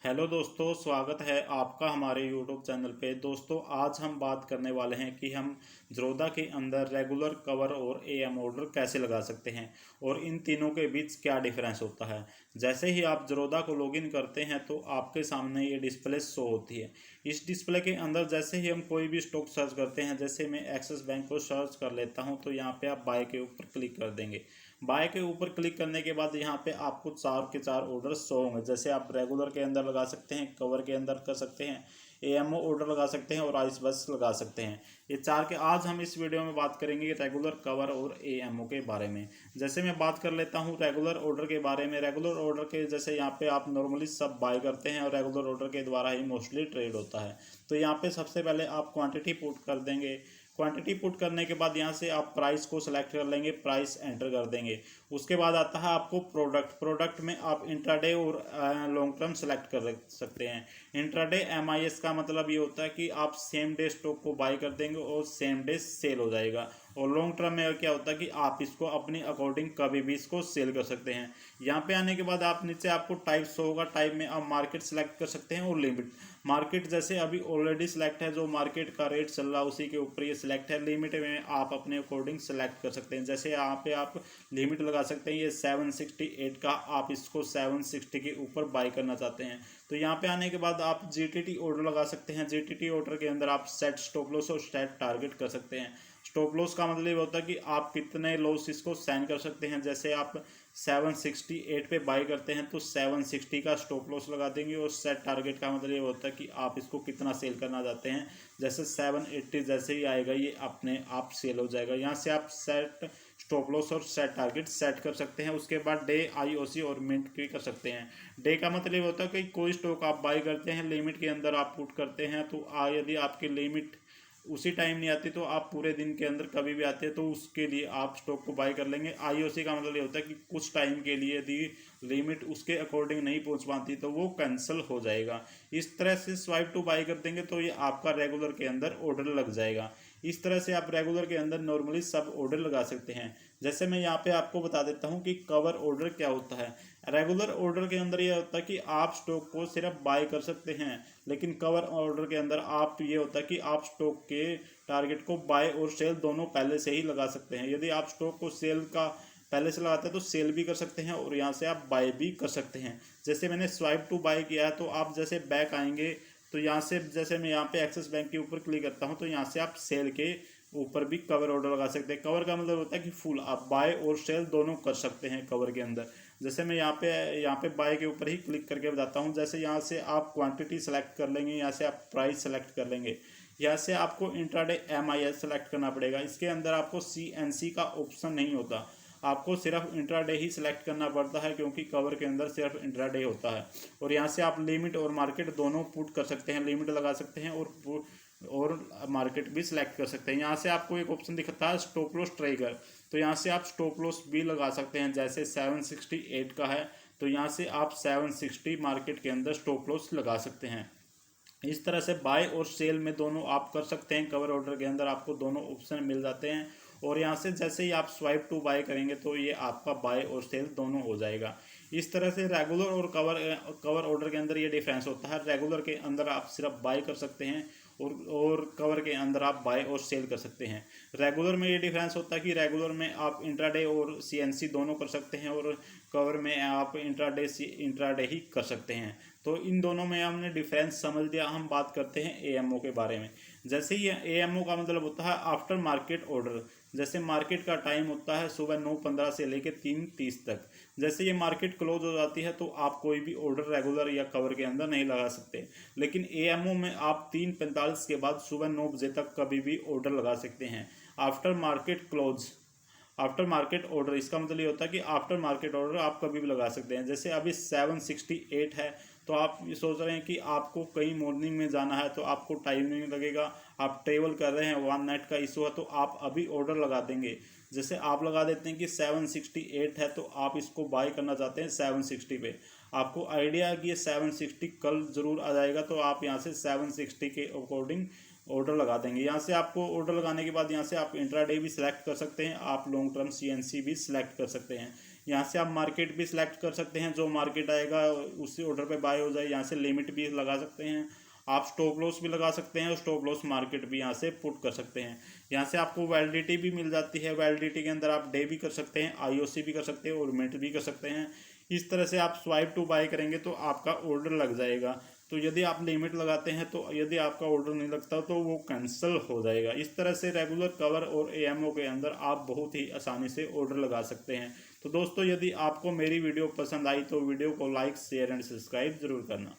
Hello दोस्तों, स्वागत है आपका हमारे यूट्यूब चैनल पे। दोस्तों, आज हम बात करने वाले हैं कि हम ज़रोदा के अंदर रेगुलर, कवर और एएम ऑर्डर कैसे लगा सकते हैं और इन तीनों के बीच क्या डिफरेंस होता है। जैसे ही आप ज़रोदा को लॉगिन करते हैं तो आपके सामने ये डिस्प्ले शो होती है। इस डिस्प्ले के अंदर जैसे ही हम कोई भी स्टॉक सर्च करते हैं, जैसे मैं एक्सिस बैंक को सर्च कर लेता हूँ, तो यहाँ पे आप बाय के ऊपर क्लिक कर देंगे। बाय के ऊपर क्लिक करने के बाद यहाँ पे आपको चार के चार ऑर्डर शो होंगे। जैसे आप रेगुलर के अंदर लगा सकते हैं, कवर के अंदर कर सकते हैं, एएमओ ऑर्डर लगा सकते हैं और आइस बस लगा सकते हैं। ये चार के आज हम इस वीडियो में बात करेंगे रेगुलर, कवर और एएमओ के बारे में। जैसे मैं बात कर लेता हूँ रेगुलर ऑर्डर के बारे में। रेगुलर ऑर्डर के जैसे यहाँ पे आप नॉर्मली सब बाय करते हैं और रेगुलर ऑर्डर के द्वारा ही मोस्टली ट्रेड होता है। तो यहाँ पे सबसे पहले आप क्वांटिटी पुट कर देंगे। क्वांटिटी पुट करने के बाद यहाँ से आप प्राइस को सिलेक्ट कर लेंगे, प्राइस एंटर कर देंगे। उसके बाद आता है आपको प्रोडक्ट में आप इंट्राडे और लॉन्ग टर्म सेलेक्ट कर सकते हैं। इंट्राडे एमआईएस का मतलब ये होता है कि आप सेम डे स्टॉक को बाय कर देंगे और सेम डे सेल हो जाएगा। और लॉन्ग टर्म में क्या होता है कि आप इसको अपनी अकॉर्डिंग कभी भी इसको सेल कर सकते हैं। यहाँ पे आने के बाद आप नीचे आपको टाइप शो होगा, टाइप में आप मार्केट सेलेक्ट कर सकते हैं और लिमिट। मार्केट जैसे अभी ऑलरेडी सिलेक्ट है, जो मार्केट का रेट चल रहा है उसी के ऊपर ये सिलेक्ट है। लिमिट में आप अपने अकॉर्डिंग सेलेक्ट कर सकते हैं। जैसे यहाँ पे आप लिमिट लगा सकते हैं, ये 768 का, आप इसको 760 के ऊपर बाय करना चाहते हैं तो यहाँ पे आने के बाद आप जीटीटी ऑर्डर लगा सकते हैं। जीटीटी ऑर्डर के अंदर आप सेट स्टॉप लॉस और सेट टारगेट कर सकते हैं। स्टॉप लॉस का मतलब होता है कि आप कितने लॉस इसको साइन कर सकते हैं। जैसे आप 768 पे बाई करते हैं तो 760 का स्टॉप लॉस लगा देंगे। और सेट टारगेट का मतलब ये होता है कि आप इसको कितना सेल करना चाहते हैं। जैसे 780 जैसे ही आएगा ये अपने आप सेल हो जाएगा। यहाँ से आप सेट स्टॉप लॉस और सेट टारगेट सेट कर सकते हैं। उसके बाद डे, आईओसी और मिनट भी कर सकते हैं। डे का मतलब होता है कि कोई स्टॉक आप बाई करते हैं, लिमिट के अंदर आप पुट करते हैं, तो यदि आपकी लिमिट उसी टाइम नहीं आती तो आप पूरे दिन के अंदर कभी भी आते हैं तो उसके लिए आप स्टॉक को बाय कर लेंगे। आईओसी का मतलब ये होता है कि कुछ टाइम के लिए यदि लिमिट उसके अकॉर्डिंग नहीं पहुंच पाती तो वो कैंसिल हो जाएगा। इस तरह से स्वाइप टू बाय कर देंगे तो ये आपका रेगुलर के अंदर ऑर्डर लग जाएगा। इस तरह से आप रेगुलर के अंदर नॉर्मली सब ऑर्डर लगा सकते हैं। जैसे मैं यहाँ पे आपको बता देता हूँ कि कवर ऑर्डर क्या होता है। रेगुलर ऑर्डर के अंदर यह होता है कि आप स्टॉक को सिर्फ बाय कर सकते हैं, लेकिन कवर ऑर्डर के अंदर आप ये होता है कि आप स्टॉक के टारगेट को बाय और सेल दोनों पहले से ही लगा सकते हैं। यदि आप स्टॉक को सेल का पहले से लगाते हैं तो सेल भी कर सकते हैं और यहाँ से आप बाय भी कर सकते हैं। जैसे मैंने स्वाइप टू बाय किया है तो आप जैसे बैक आएंगे तो यहाँ से जैसे मैं यहाँ पे एक्सिस बैंक के ऊपर क्लिक करता हूँ तो यहाँ से आप सेल के ऊपर भी कवर ऑर्डर लगा सकते हैं। कवर का मतलब होता है कि फुल आप बाय और सेल दोनों कर सकते हैं कवर के अंदर। जैसे मैं यहाँ पे बाय के ऊपर ही क्लिक करके बताता हूँ। जैसे यहाँ से आप क्वांटिटी सेलेक्ट कर लेंगे, यहाँ से आप प्राइस सेलेक्ट कर लेंगे, यहाँ से आपको इंट्राडे एमआईएस सेलेक्ट करना पड़ेगा। इसके अंदर आपको सीएनसी का ऑप्शन नहीं होता, आपको सिर्फ इंट्राडे ही सिलेक्ट करना पड़ता है क्योंकि कवर के अंदर सिर्फ इंट्राडे होता है। और यहाँ से आप लिमिट और मार्केट दोनों पुट कर सकते हैं, लिमिट लगा सकते हैं और मार्केट भी सिलेक्ट कर सकते हैं। यहाँ से आपको एक ऑप्शन दिखता है स्टॉप लॉस ट्रिगर, तो यहाँ से आप स्टॉप लॉस भी लगा सकते हैं। जैसे 768 का है तो यहाँ से आप 760 मार्केट के अंदर स्टॉप लॉस लगा सकते हैं। इस तरह से बाय और सेल में दोनों आप कर सकते हैं। कवर ऑर्डर के अंदर आपको दोनों ऑप्शन मिल जाते हैं। और यहाँ से जैसे ही आप स्वाइप टू बाय करेंगे तो ये आपका बाय और सेल दोनों हो जाएगा। इस तरह से रेगुलर और कवर ऑर्डर के अंदर ये डिफरेंस होता है। रेगुलर के अंदर आप सिर्फ बाय कर सकते हैं और कवर के अंदर आप बाय और सेल कर सकते हैं। रेगुलर में ये डिफरेंस होता है कि रेगुलर में आप इंट्राडे और सीएनसी दोनों कर सकते हैं और कवर में आप इंट्राडे ही कर सकते हैं। तो इन दोनों में हमने डिफरेंस समझ लिया। हम बात करते हैं एएमओ के बारे में। जैसे ही एएमओ का मतलब होता है आफ्टर मार्केट ऑर्डर। जैसे मार्केट का टाइम होता है सुबह 9:15 से लेकर 3:30 तक। जैसे ये मार्केट क्लोज हो जाती है तो आप कोई भी ऑर्डर रेगुलर या कवर के अंदर नहीं लगा सकते, लेकिन एएमओ में आप 3:45 के बाद सुबह 9 बजे तक कभी भी ऑर्डर लगा सकते हैं। After market close, after market order इसका मतलब ये होता है कि आफ्टर मार्केट ऑर्डर आप कभी भी लगा सकते हैं। जैसे अभी 768 है तो आप ये सोच रहे हैं कि आपको कहीं मॉर्निंग में जाना है तो आपको टाइम नहीं लगेगा, आप ट्रेवल कर रहे हैं, 1 नाइट का इशू है, तो आप अभी ऑर्डर लगा देंगे। जैसे आप लगा देते हैं कि 768 है तो आप इसको बाय करना चाहते हैं 760 पे। आपको आइडिया है कि ये 760 कल ज़रूर आ जाएगा तो आप यहाँ से 760 के अकॉर्डिंग ऑर्डर लगा देंगे। यहाँ से आपको ऑर्डर लगाने के बाद यहाँ से आप इंट्राडे भी सिलेक्ट कर सकते हैं, आप लॉन्ग टर्म सीएनसी भी सिलेक्ट कर सकते हैं। यहाँ से आप मार्केट भी सिलेक्ट कर सकते हैं, जो मार्केट आएगा उसी ऑर्डर पे बाय हो जाए। यहाँ से लिमिट भी लगा सकते हैं, आप स्टॉप लॉस भी लगा सकते हैं और स्टॉप लॉस मार्केट भी यहाँ से पुट कर सकते हैं। यहाँ से आपको वैलिडिटी भी मिल जाती है, वैलिडिटी के अंदर आप डे भी कर सकते हैं, आईओसी भी कर सकते हैं और मिनट भी कर सकते हैं। इस तरह से आप स्वाइप टू बाय करेंगे तो आपका ऑर्डर लग जाएगा। तो यदि आप लिमिट लगाते हैं तो यदि आपका ऑर्डर नहीं लगता तो वो कैंसिल हो जाएगा। इस तरह से रेगुलर कवर और एएमओ के अंदर आप बहुत ही आसानी से ऑर्डर लगा सकते हैं। तो दोस्तों, यदि आपको मेरी वीडियो पसंद आई तो वीडियो को लाइक, शेयर एंड सब्सक्राइब जरूर करना।